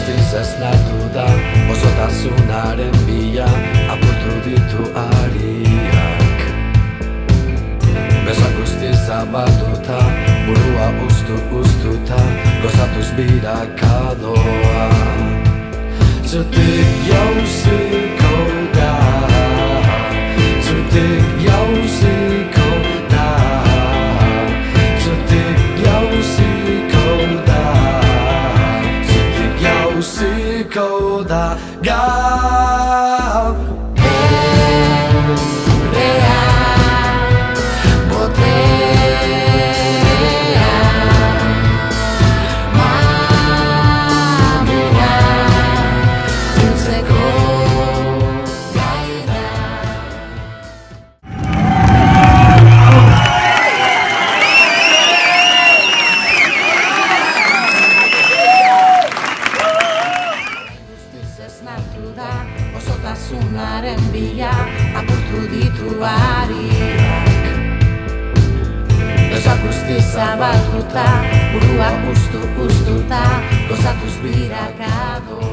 guztiz esnatu da, osotasunaren bila apurtu ditu ariak. Besak guztiz zabatuta, burua ustu-ustuta, gozatuz birakadoa. Zutik jauziko da, zutik jauziko da, zutik jauziko da, zutik jauziko da, gaur. Osotasunaren bila apurtu ditu ariak. Besak guztiz zabatuta, burua ustu-ustuta, gozatuz birakadoa.